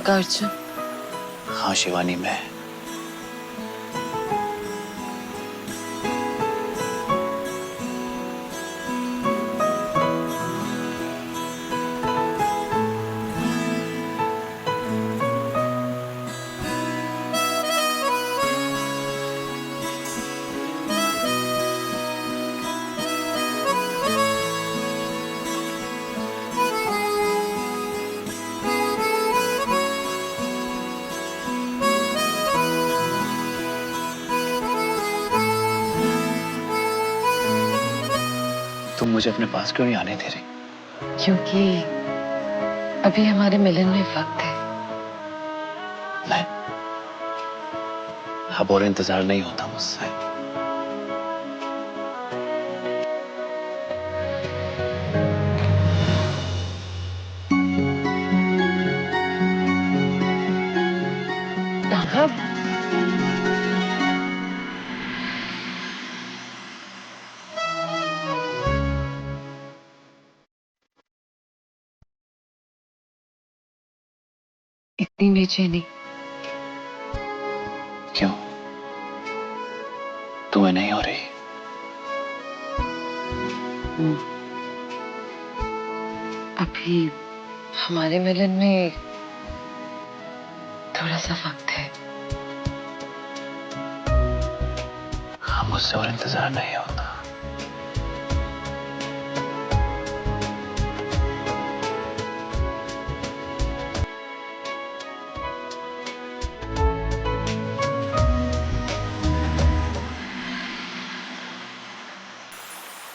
नागार्जुन। हाँ शिवानी, मैं तुम मुझे अपने पास क्यों नहीं आने दे रही? क्योंकि अभी हमारे मिलन में वक्त है। नहीं, अब और इंतजार नहीं होता मुझसे। राघव, इतनी बेचैनी क्यों? तुम्हें नहीं हो रही? अभी हमारे मिलन में थोड़ा सा वक्त है। हाँ, मुझसे और इंतजार नहीं होता।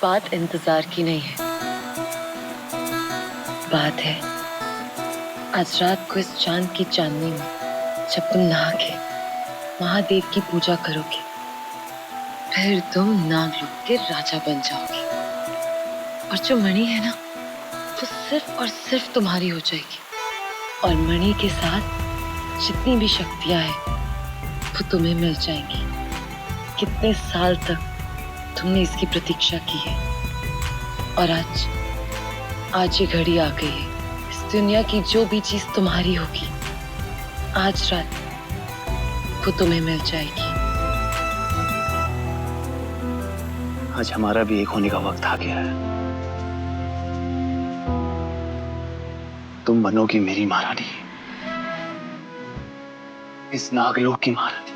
बात इंतजार की नहीं है, बात है आज रात को इस चांद की चांदनी में जब तुम नहा के महादेव की पूजा करोगे, फिर तुम नागलोक के राजा बन जाओगे और जो मणि है ना, वो सिर्फ और सिर्फ तुम्हारी हो जाएगी। और मणि के साथ जितनी भी शक्तियां हैं वो तुम्हें मिल जाएंगी। कितने साल तक तुमने इसकी प्रतीक्षा की है और आज ये घड़ी आ गई है। इस दुनिया की जो भी चीज तुम्हारी होगी, आज रात वो तुम्हें मिल जाएगी। आज हमारा भी एक होने का वक्त आ गया है। तुम बनोगी मेरी महारानी, इस नागलोक की महारानी।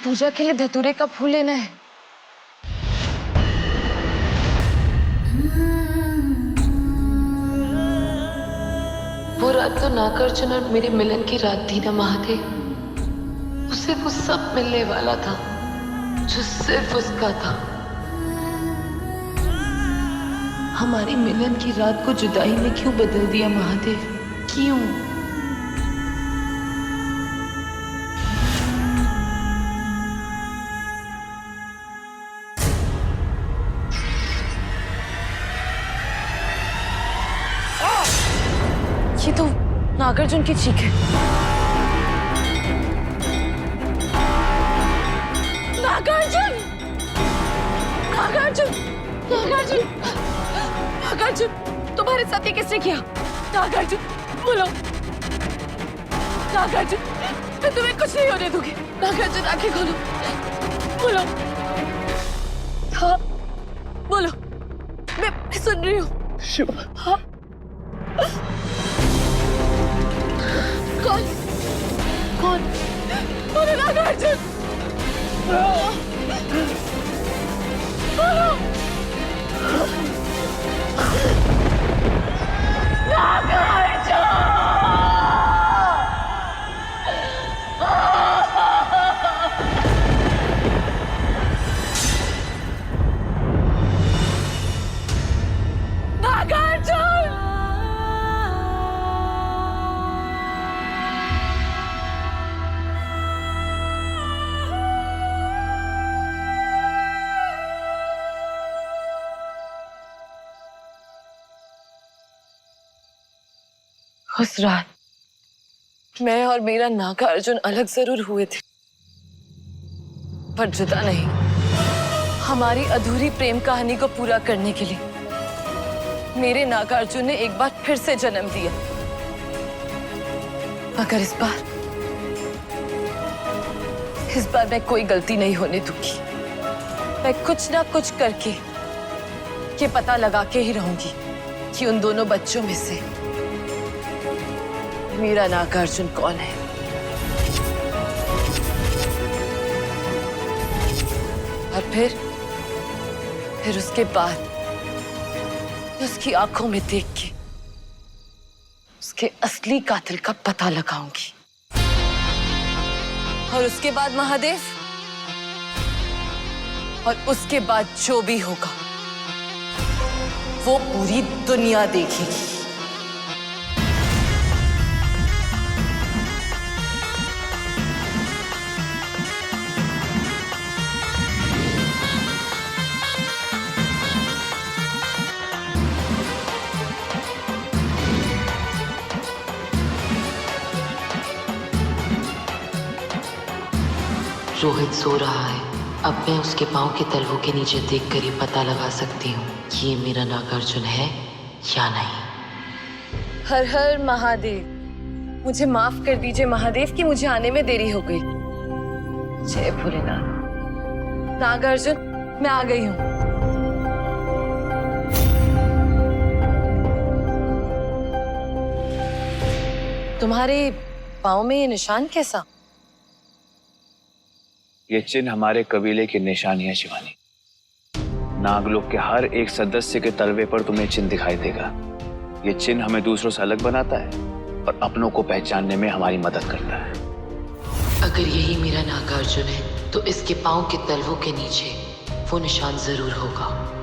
पूजा के लिए धतूरे का फूल लेना है। वो रात तो नागार्जुन और मेरे मिलन की रात थी ना महादेव। उसे वो सब मिलने वाला था जो सिर्फ उसका था। हमारी मिलन की रात को जुदाई में क्यों बदल दिया महादेव? क्यों? ये तो नागार्जुन की चीख है। नागार्जुन! नागार्जुन! नागार्जुन! नागार्जुन! तुम्हारे साथ ये किसने किया? नागार्जुन, बोलो। नागार्जुन, मैं तुम्हें कुछ नहीं होने दूंगी। नागार्जुन, आंखें खोलो, बोलो। हाँ, बोलो। मैं सुन रही हूँ। शिव, हाँ? कौन? कौन? बोलो नागार्जुन! उस रात मैं और मेरा नागार्जुन अलग जरूर हुए थे, पर जुदा नहीं। हमारी अधूरी प्रेम कहानी को पूरा करने के लिए मेरे नागार्जुन ने एक बार फिर से जन्म दिया। मगर इस बार मैं कोई गलती नहीं होने दूंगी। मैं कुछ ना कुछ करके ये पता लगा के ही रहूंगी कि उन दोनों बच्चों में से मेरा नागार्जुन कौन है। और फिर उसके बाद उसकी आंखों में देख के उसके असली कातिल का पता लगाऊंगी। और उसके बाद महादेव, और उसके बाद जो भी होगा वो पूरी दुनिया देखेगी। रोहित सो रहा है। अब मैं उसके पाँव के तलवों के नीचे देखकर ही पता लगा सकती हूँ कि ये मेरा नागार्जुन है या नहीं। हर हर महादेव। मुझे माफ कर दीजिए महादेव कि मुझे आने में देरी हो गई। जय भोलेनाथ। नागार्जुन, मैं आ गई हूँ। तुम्हारे पाँव में ये निशान कैसा? ये चिन्ह हमारे कबीले की निशानी है शिवानी। नागलोक के हर एक सदस्य के तलवे पर तुम्हें चिन्ह दिखाई देगा। ये चिन्ह हमें दूसरों से अलग बनाता है और अपनों को पहचानने में हमारी मदद करता है। अगर यही मेरा नागार्जुन है तो इसके पाँव के तलवों के नीचे वो निशान जरूर होगा।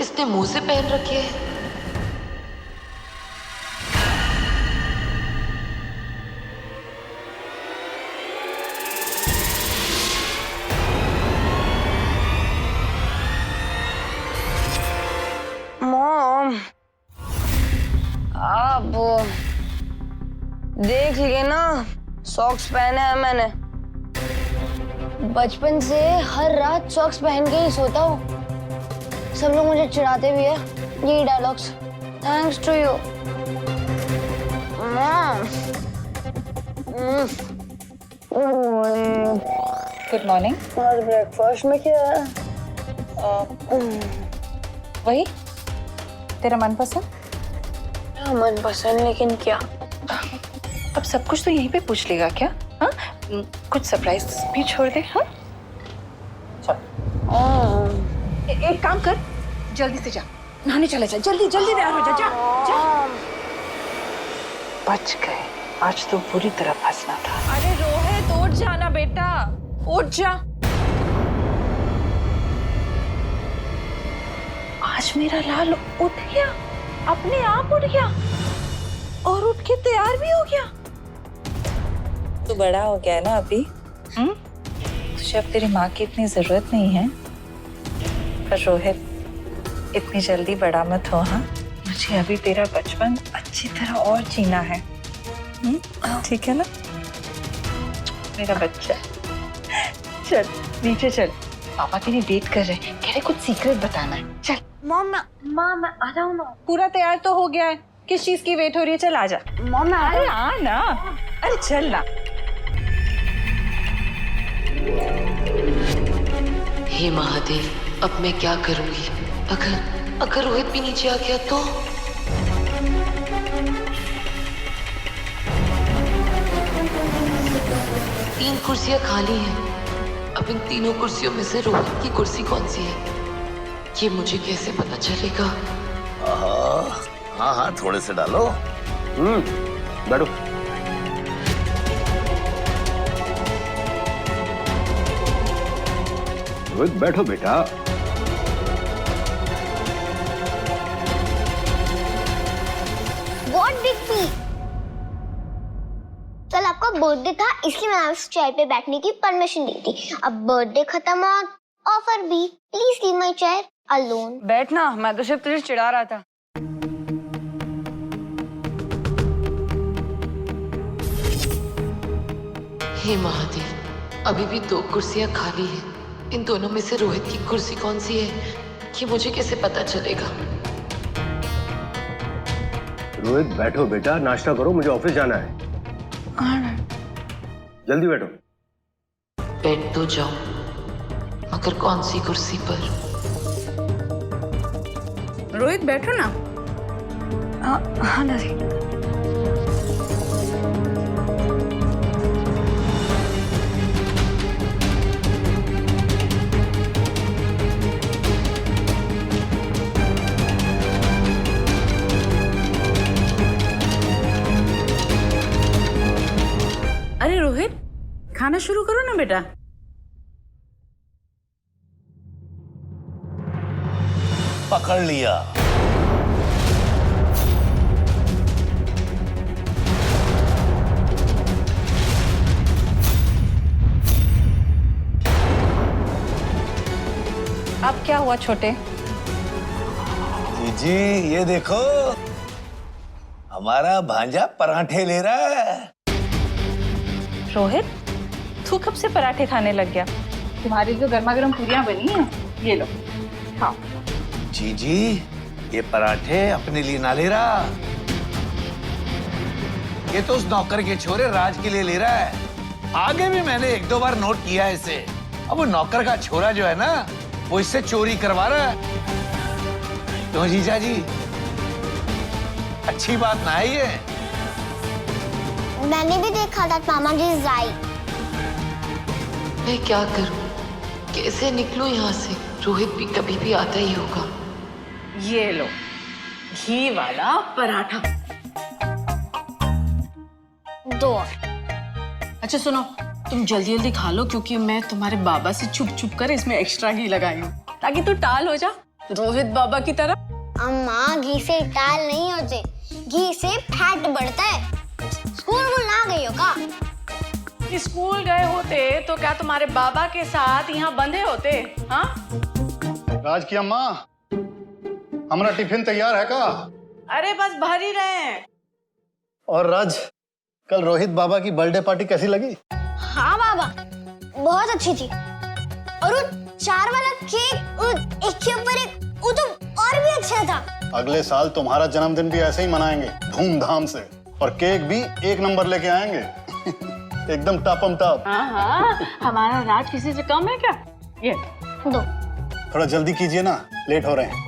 इसने मुंह से पहन रखे है। मॉम, आप देख लिए ना, सॉक्स पहने हैं मैंने। बचपन से हर रात सॉक्स पहन के ही सोता हूँ। सब लोग मुझे चिढ़ाते भी है ये dialogues. Thanks to you mom. Good morning. और ब्रेकफास्ट में क्या है? वही तेरा मनपसंद। हाँ, मनपसंद, लेकिन क्या? अब सब कुछ तो यहीं पे पूछ लेगा क्या? हाँ, कुछ सरप्राइज भी छोड़ दे। हाँ चल, एक काम कर, जल्दी से जा, नहाने चले जा। जल्दी जल्दी तैयार हो जा। जा जा। बच गए। आज तो पूरी तरह फंसना था। अरे रोहित, उठ जाना बेटा, उठ जा। आज मेरा लाल उठ गया, अपने आप उठ गया और उठ के तैयार भी हो गया। तू बड़ा हो गया है ना अभी। तुझे अब तेरी माँ की इतनी जरूरत नहीं है। पर रोहित, इतनी जल्दी बड़ा मत हो। हाँ, मुझे अभी तेरा बचपन अच्छी तरह और जीना है। ठीक है ना मेरा बच्चा? चल नीचे चल, पापा तेरी वेट कर रहे हैं, कह रहे कुछ सीक्रेट बताना है। चल मॉम मैं आ जाऊँ ना। पूरा तैयार तो हो गया है, किस चीज की वेट हो रही है? चल आजा। मॉम मैं अरे आ ना, अरे चल ना। हे महादेव, अब मैं क्या करूंगी? अगर रोहित भी नीचे आ गया तो? तीन कुर्सियां खाली हैं। अब इन तीनों कुर्सियों में से रोहित की कुर्सी कौन सी है, ये मुझे कैसे पता चलेगा? हाँ हाँ, थोड़े से डालो। बैठो। रोहित बैठो बेटा। What big P? कल आपका बर्थडे था इसलिए मैंने उस चेयर पे बैठने की परमिशन दी थी। अब बर्थडे खत्म और ऑफर भी। Please leave my chair alone. बैठना, मैं तो सिर्फ तुझे चिढ़ा रहा था। हे महादेव, अभी भी दो कुर्सियां खाली हैं। इन दोनों में से रोहित की कुर्सी कौन सी है, ये मुझे कैसे पता चलेगा? रोहित बैठो बेटा, नाश्ता करो, मुझे ऑफिस जाना है। जल्दी बैठो। बैठ तो जाऊं, मगर कौन सी कुर्सी पर? रोहित बैठो ना। हाँ नरी। अरे रोहित, खाना शुरू करो ना बेटा। पकड़ लिया। अब क्या हुआ छोटे? जी ये देखो, हमारा भांजा पराठे ले रहा है। रोहित, तू कब से पराठे खाने लग गया? तुम्हारी जो गर्मा गर्म पूरियां बनी हैं, ये लो खाओ। जी ये पराठे अपने लिए ना ले रहा, ये तो उस नौकर के छोरे राज के लिए ले रहा है। आगे भी मैंने एक दो बार नोट किया है इसे। अब वो नौकर का छोरा जो है ना, वो इससे चोरी करवा रहा है। क्यों जीजा जी, अच्छी बात ना है ये? मैंने भी देखा था मामा जी राई। मैं क्या करूं, कैसे निकलूं यहाँ से? रोहित भी कभी भी आता ही होगा। ये लो घी वाला पराठा। दो। अच्छा सुनो, तुम जल्दी जल्दी खा लो, क्योंकि मैं तुम्हारे बाबा से छुप छुप कर इसमें एक्स्ट्रा घी लगाई हूँ, ताकि तू टाल हो जा रोहित बाबा की तरह। अम्मा घी से टाल नहीं होते, घी से फैट बढ़ता है। स्कूल ना गई हो का? स्कूल गए होते तो क्या तुम्हारे बाबा के साथ यहाँ बंधे होते? हाँ राज की अम्मा, हमारा टिफिन तैयार है का? अरे बस भर ही रहे हैं। और राज, कल रोहित बाबा की बर्थडे पार्टी कैसी लगी? हाँ बाबा, बहुत अच्छी थी। और वो 4 वाला केक, एक के ऊपर एक, वो तो और भी अच्छा था। अगले साल तुम्हारा जन्मदिन भी ऐसे ही मनाएंगे, धूमधाम से, और केक भी 1 नंबर लेके आएंगे। एकदम टॉपम टॉप। हाँ, हमारा राज किसी से कम है क्या? ये दो। थोड़ा जल्दी कीजिए ना, लेट हो रहे हैं।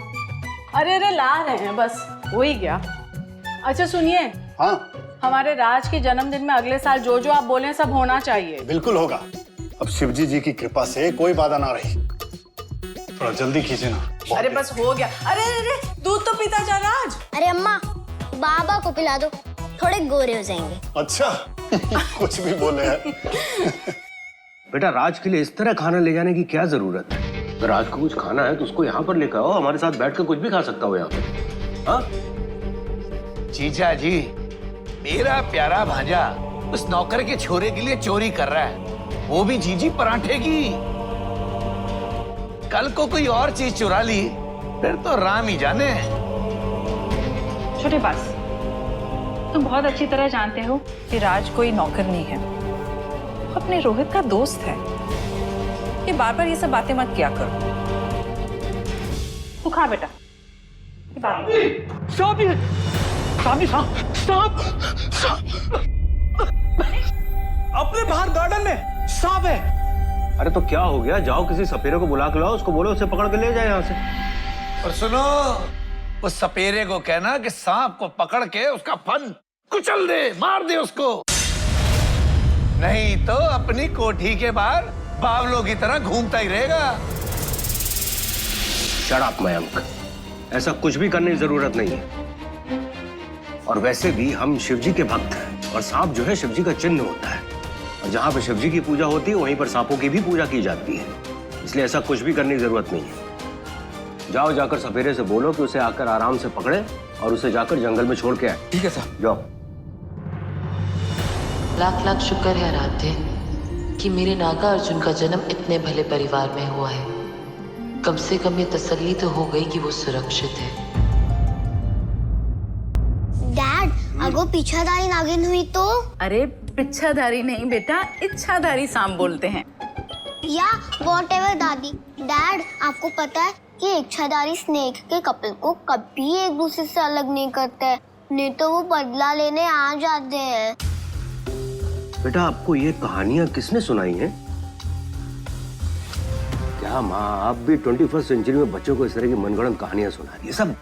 अरे ला रहे हैं, बस हो ही गया। अच्छा सुनिए, हाँ हमारे राज के जन्मदिन में अगले साल जो जो आप बोले सब होना चाहिए। बिल्कुल होगा। अब शिवजी जी की कृपा से कोई बाधा ना रही। थोड़ा जल्दी कीजिए ना। अरे बस हो गया। अरे दूध तो पीता जा राज। अरे अम्मा, बाबा को पिला दो, थोड़े गोरे हो जाएंगे। अच्छा कुछ भी बोले हैं। बेटा, राज के लिए इस तरह खाना ले जाने की क्या जरूरत है? अगर राज को कुछ खाना है तो उसको यहाँ पर लेकर आओ, हमारे साथ बैठकर कुछ भी खा सकता हो यहाँ पर। हाँ जीजा जी, मेरा प्यारा भांजा उस नौकर के छोरे के लिए चोरी कर रहा है, वो भी जीजी पराठे की। कल को कोई और चीज चुरा ली फिर तो राम ही जाने। छोटे पास, तुम बहुत अच्छी तरह जानते हो कि राज कोई नौकर नहीं है, वो अपने रोहित का दोस्त है। ये बार बार ये सब बातें मत किया करो। तू खा बेटा। अपने बाहर गार्डन में सांप है। अरे तो क्या हो गया, जाओ किसी सपेरे को बुला के लाओ, उसको बोलो उसे पकड़ के ले जाए यहाँ से। और सुनो, उस सपेरे को कहना कि सांप को पकड़ के उसका फन कुचल दे, मार दे उसको, नहीं तो अपनी कोठी के बाहर बावलों की तरह घूमता ही रहेगा। शट अप मयंक, ऐसा कुछ भी करने की जरूरत नहीं है। और वैसे भी हम शिवजी के भक्त हैं और सांप जो है शिवजी का चिन्ह होता है, और जहां पे शिवजी की पूजा होती है वहीं पर सांपों की भी पूजा की जाती है, इसलिए ऐसा कुछ भी करने की जरूरत नहीं है। जाओ जाकर सपेरे से बोलो कि उसे आकर आराम से पकड़े और उसे जाकर जंगल में छोड़ के आए। ठीक है सर। जाओ। लाख लाख शुक्र है आराध्य कि मेरे नागा अर्जुन का जन्म इतने भले परिवार में हुआ है। कम से कम ये तसल्ली तो हो गई कि वो सुरक्षित है। डैड, अगर पीछाधारी नागिन हुई तो? अरे पिछाधारी नहीं बेटा, इच्छाधारी सांप बोलते हैं। या व्हाटएवर दादी। डैड, आपको पता है कि इच्छाधारी स्नेक के कपल को कभी एक दूसरे से अलग नहीं करते, नहीं तो वो बदला लेने आ जाते हैं। बेटा आपको ये कहानियां किसने सुनाई हैं? क्या माँ आप भी 21st सेंचुरी में बच्चों को इस तरह की मनगढ़ंत कहानियां सुना रही है? ये सब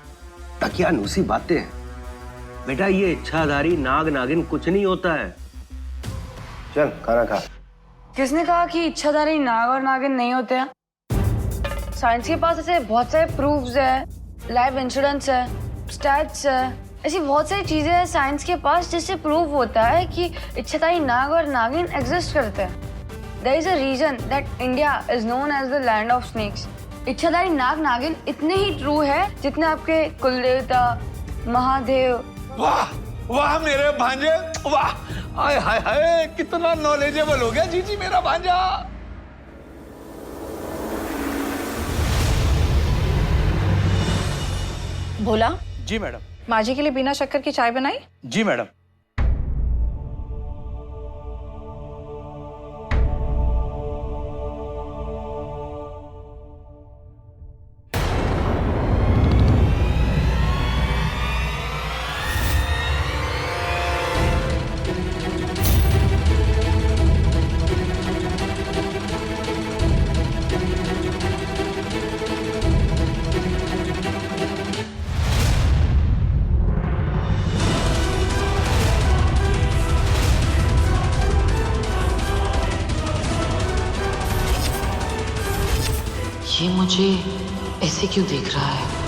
तकियानुसी बातें हैं। बेटा ये इच्छाधारी नाग नागिन कुछ नहीं होता है। चल खाना खा। किसने कहा कि इच्छाधारी नाग और नागिन नहीं होते हैं? साइंस के पास ऐसे बहुत सारे प्रूफ्स है, लाइव इंसिडेंट्स है, स्टैट्स है, ऐसी बहुत सारी चीजें हैं साइंस के पास जिससे प्रूव होता है कि इच्छाधारी नाग और नागिन एग्जिस्ट करते हैं। There is a reason that India is known as the land of snakes. इच्छाधारी नाग नागिन इतने ही ट्रू है जितने आपके कुलदेवता महादेव। वाह वाह मेरे भांजे, वाह, हाय हाय हाय, कितना नॉलेजेबल हो गया जीजी मेरा भांजा। भोला जी मैडम। माजी के लिए बिना शक्कर की चाय बनाई? जी मैडम। ये मुझे ऐसे क्यों देख रहा है?